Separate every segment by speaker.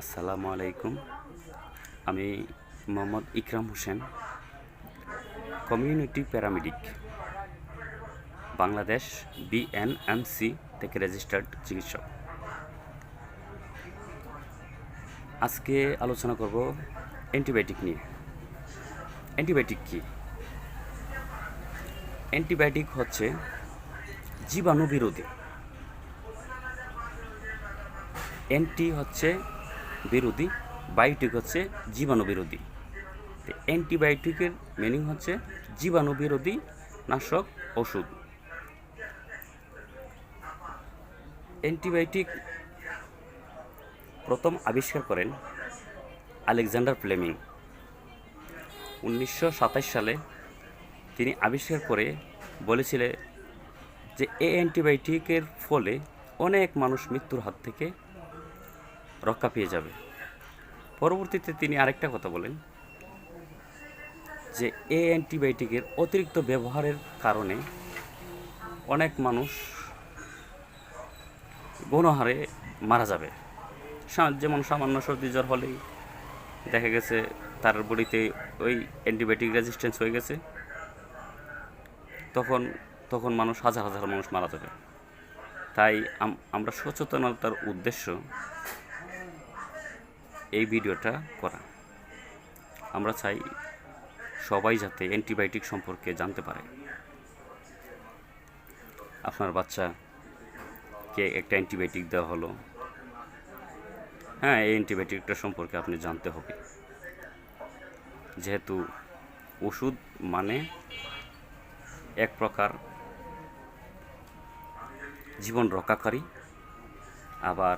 Speaker 1: আসসালামু আলাইকুম। আমি Mohammad Ikram Hossain, community paramedic, Bangladesh BNMC থেকে রেজিস্টার্ড চিকিৎসক। আজকে আলোচনা করব অ্যান্টিবায়োটিক নিয়ে। অ্যান্টিবায়োটিক কী? অ্যান্টিবায়োটিক হচ্ছে জীবাণু বিরোধী। অ্যান্টি হচ্ছে বিরোধী, বায়োটিক হচ্ছে জীবাণু বিরোধী। অ্যান্টিবায়োটিকের মিনিং হচ্ছে জীবাণু বিরোধী নাশক ওষুধ। অ্যান্টিবায়োটিক প্রথম আবিষ্কার করেন আলেকজান্ডার ফ্লেমিং 1927 সালে। তিনি আবিষ্কার করে বলেছিলেন যে এই অ্যান্টিবায়োটিকের ফলে অনেক মানুষ মৃত্যুর হাত থেকে রক্ষা পেয়ে যাবে। পরবর্তীতে তিনি আরেকটা কথা বলেন যে এই অ্যান্টিবায়োটিকের অতিরিক্ত ব্যবহারের কারণে অনেক মানুষ গণহারে মারা যাবে। যেমন সামান্য সর্দি জ্বর হলেই দেখা গেছে তার বডিতে ওই অ্যান্টিবায়োটিক রেজিস্ট্যান্স হয়ে গেছে, তখন মানুষ হাজার হাজার মানুষ মারা যাবে। তাই আমরা সচেতনতার উদ্দেশ্য এই ভিডিওটা করা। আমরা চাই সবাই যাতে অ্যান্টিবায়োটিক সম্পর্কে জানতে পারে। আপনার বাচ্চাকে একটা অ্যান্টিবায়োটিক দেওয়া হলো, হ্যাঁ, এই অ্যান্টিবায়োটিকটা সম্পর্কে আপনি জানতে হবে, যেহেতু ওষুধ মানে এক প্রকার জীবন রক্ষাকারী, আবার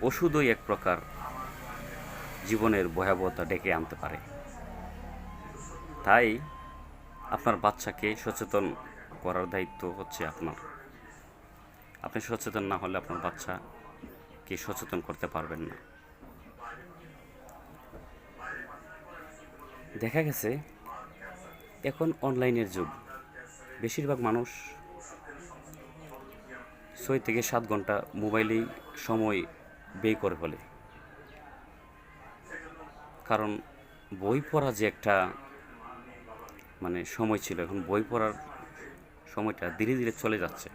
Speaker 1: ওষুধও এক প্রকার জীবনের ভয়াবহতা ডেকে আনতে পারে। তাই আপনার বাচ্চাকে সচেতন করার দায়িত্ব হচ্ছে আপনার। আপনি সচেতন না হলে আপনার বাচ্চাকে সচেতন করতে পারবেন না। দেখা গেছে এখন অনলাইনের যুগ, বেশিরভাগ মানুষ 6 থেকে 7 ঘন্টা মোবাইলেই সময় ব্যয় করে ফেলে। কারণ বই পড়া যে একটা সময় ছিল, এখন বই পড়ার সময়টা ধীরে ধীরে চলে যাচ্ছে,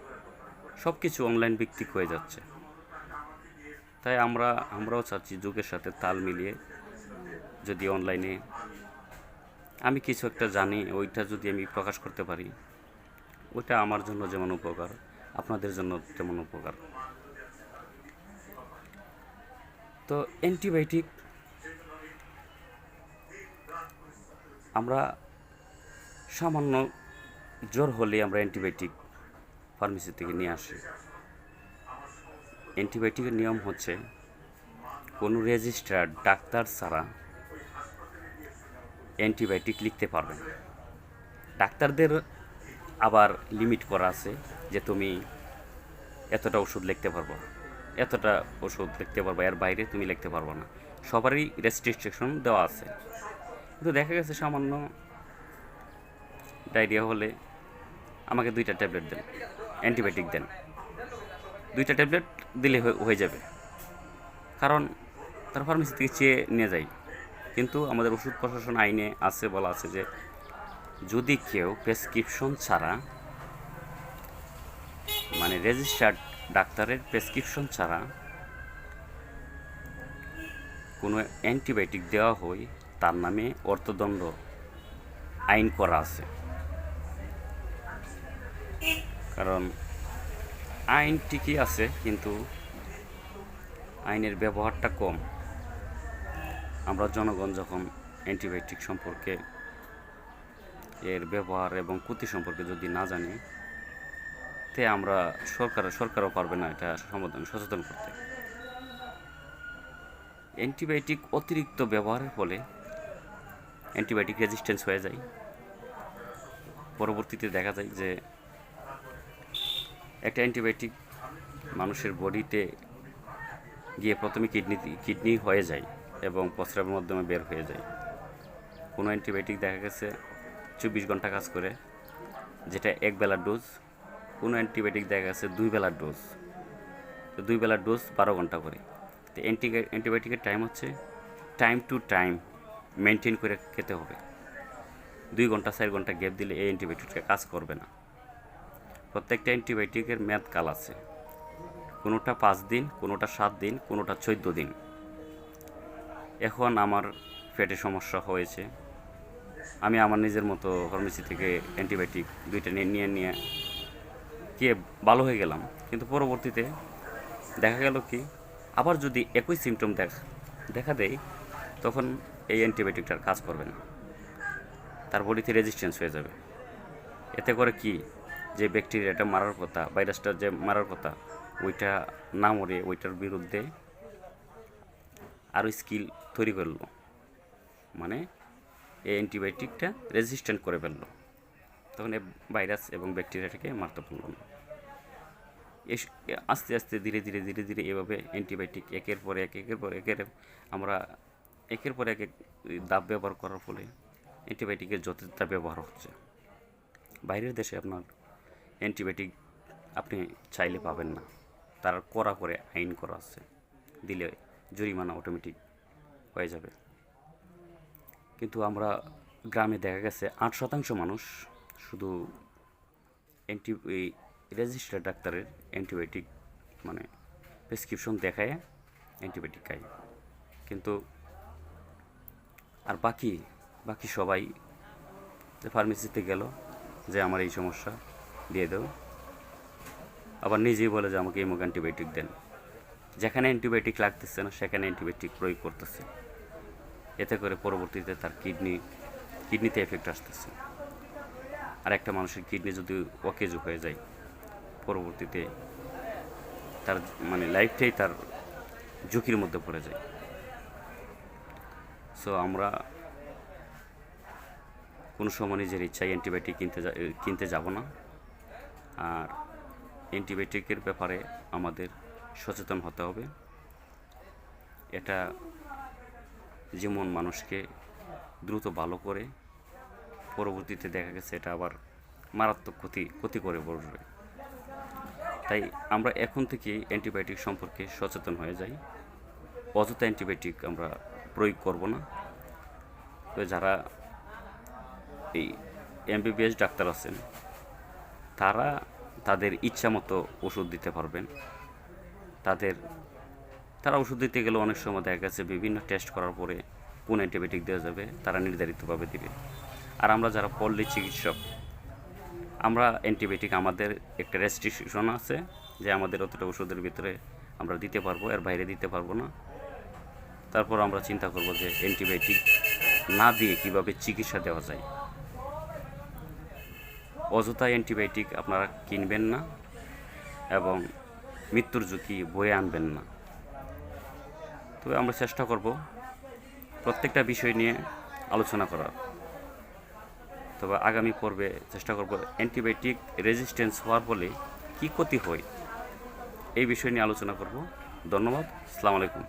Speaker 1: সব কিছু অনলাইন ভিত্তিক হয়ে যাচ্ছে। তাই আমরাও চাচ্ছি যুগের সাথে তাল মিলিয়ে যদি অনলাইনে আমি কিছু একটা জানি, ওইটা যদি আমি প্রকাশ করতে পারি, ওইটা আমার জন্য যেমন উপকার, আপনাদের জন্য তেমন উপকার। তো অ্যান্টিবায়োটিক আমরা সামান্য জ্বর হলে আমরা অ্যান্টিবায়োটিক ফার্মেসি থেকে নিয়ে আসি। অ্যান্টিবায়োটিকের নিয়ম হচ্ছে কোনো রেজিস্টার্ড ডাক্তার ছাড়া অ্যান্টিবায়োটিক লিখতে পারবে না। ডাক্তারদের আবার লিমিট করা আছে যে তুমি এতটা ওষুধ লিখতে পারবো, এতটা ওষুধ লিখতে পারবো, এর বাইরে তুমি লিখতে পারবো না। সবারই রেস্ট্রিকশন দেওয়া আছে। কিন্তু দেখা গেছে সামান্য ডায়রিয়া হলে আমাকে 2টা ট্যাবলেট দেন, অ্যান্টিবায়োটিক দেন, 2টা ট্যাবলেট দিলে হয়ে যাবে, কারণ তার ফার্মেসি থেকে চেয়ে নিয়ে যাই। কিন্তু আমাদের ওষুধ প্রশাসন আইনে আছে, বলা আছে যে যদি কেউ প্রেসক্রিপশন ছাড়া, রেজিস্টার্ড ডাক্তারের প্রেসক্রিপশন ছাড়া কোনো অ্যান্টিবায়োটিক দেওয়া হয়, তার নামে অর্থদণ্ড আইন করা আছে। কারণ আইন ঠিকই আছে, কিন্তু আইনের ব্যবহারটা কম। আমরা জনগণ যখন অ্যান্টিবায়োটিক সম্পর্কে, এর ব্যবহার এবং ক্ষতি সম্পর্কে যদি না জানি, তে আমরা সরকারও পারবে না এটা সচেতন করতে। অ্যান্টিবায়োটিক অতিরিক্ত ব্যবহারের ফলে অ্যান্টিবায়োটিক রেজিস্ট্যান্স হয়ে যায়। পরবর্তীতে দেখা যায় যে একটা অ্যান্টিবায়োটিক মানুষের বডিতে গিয়ে প্রথমে কিডনি হয়ে যায় এবং প্রস্রাবের মাধ্যমে বের হয়ে যায়। কোনো অ্যান্টিবায়োটিক দেখা গেছে 24 ঘন্টা কাজ করে, যেটা এক বেলার ডোজ। কোনো অ্যান্টিবায়োটিক দেখা গেছে 2 বেলার ডোজ, তো 2 বেলার ডোজ 12 ঘন্টা করে। তো অ্যান্টিবায়োটিকের টাইম হচ্ছে টাইম টু টাইম মেনটেন করে খেতে হবে। 2 ঘন্টা 4 ঘন্টা গ্যাপ দিলে এই অ্যান্টিবায়োটিকটা কাজ করবে না। প্রত্যেকটা অ্যান্টিবায়োটিকের মেয়াদকাল আছে, কোনোটা 5 দিন, কোনোটা 7 দিন, কোনোটা 14 দিন। এখন আমার পেটে সমস্যা হয়েছে, আমি আমার নিজের মতো ফার্মেসি থেকে অ্যান্টিবায়োটিক 2টা নিয়ে খেয়ে ভালো হয়ে গেলাম, কিন্তু পরবর্তীতে দেখা গেল কি আবার যদি একই সিমটম দেখা দেয়, তখন এই অ্যান্টিবায়োটিকটার কাজ করবে না, তার বডিতে রেজিস্ট্যান্স হয়ে যাবে। এতে করে কি, যে ব্যাকটেরিয়াটা মারার কথা, ভাইরাসটা যে মারার কথা, ওইটা না মরে ওইটার বিরুদ্ধে আরও স্কিল তৈরি করলো, মানে এই অ্যান্টিবায়োটিকটা রেজিস্ট্যান্ট করে ফেললো, তখন এই ভাইরাস এবং ব্যাকটেরিয়াটাকে মারতে পারলো না। আস্তে আস্তে ধীরে ধীরে এভাবে অ্যান্টিবায়োটিক একের পর এক আমরা একের পর এক দাব ব্যবহার করার ফলে অ্যান্টিবায়োটিকের যথেচ্ছা ব্যবহার হচ্ছে। বাইরের দেশে আপনার অ্যান্টিবায়োটিক আপনি চাইলে পাবেন না, তার কড়া করে আইন করা আছে, দিলে জরিমানা অটোমেটিক হয়ে যাবে। কিন্তু আমরা গ্রামে দেখা গেছে 8% মানুষ শুধু রেজিস্টার্ড ডাক্তারের অ্যান্টিবায়োটিক মানে প্রেসক্রিপশন দেখায় অ্যান্টিবায়োটিক খায়, কিন্তু আর বাকি সবাই ফার্মেসিতে গেল যে আমার এই সমস্যা দিয়ে দাও, আবার নিজেই বলে যে আমাকে এমুক অ্যান্টিবায়োটিক দেন। যেখানে অ্যান্টিবায়োটিক লাগতেছে না সেখানে অ্যান্টিবায়োটিক প্রয়োগ করতেছে, এতে করে পরবর্তীতে তার কিডনিতে এফেক্ট আসতেছে। আর একটা মানুষের কিডনি যদি অকেজো হয়ে যায়, পরবর্তীতে তার মানে লাইফটাই তার ঝুঁকির মধ্যে পড়ে যায়। সো আমরা কোনো সময় নিজের ইচ্ছায় অ্যান্টিবায়োটিক কিনতে যাব না। আর অ্যান্টিবায়োটিকের ব্যাপারে আমাদের সচেতন হতে হবে। এটা যেমন মানুষকে দ্রুত ভালো করে, পরবর্তীতে দেখা গেছে এটা আবার মারাত্মক ক্ষতি করে বসবে। তাই আমরা এখন থেকে অ্যান্টিবায়োটিক সম্পর্কে সচেতন হয়ে যাই, অযথা অ্যান্টিবায়োটিক আমরা প্রয়োগ করব না। তো যারা এই এমবিবিএস ডাক্তার আছেন, তারা তাদের ইচ্ছা মতো ওষুধ দিতে পারবেন। তারা ওষুধ দিতে গেলে অনেক সময় দেখা গেছে বিভিন্ন টেস্ট করার পরে কোন অ্যান্টিবায়োটিক দেওয়া যাবে তারা নির্ধারিতভাবে দিবে। আর আমরা যারা পল্লী চিকিৎসক, আমরা অ্যান্টিবায়োটিক আমাদের একটা রেস্ট্রিকশন আছে যে আমাদের অতটা ওষুধের ভিতরে আমরা দিতে পারবো, এর বাইরে দিতে পারবো না। তারপর আমরা চিন্তা করব যে অ্যান্টিবায়োটিক না দিয়ে কীভাবে চিকিৎসা দেওয়া যায়। অযথা অ্যান্টিবায়োটিক আপনারা কিনবেন না এবং মৃত্যুর ঝুঁকি বয়ে আনবেন না। তবে আমরা চেষ্টা করব প্রত্যেকটা বিষয় নিয়ে আলোচনা করার। তবে আগামী পর্বে চেষ্টা করব অ্যান্টিবায়োটিক রেজিস্ট্যান্স হওয়ার ফলে কী ক্ষতি হয় এই বিষয় নিয়ে আলোচনা করব। ধন্যবাদ। আসসালামু আলাইকুম।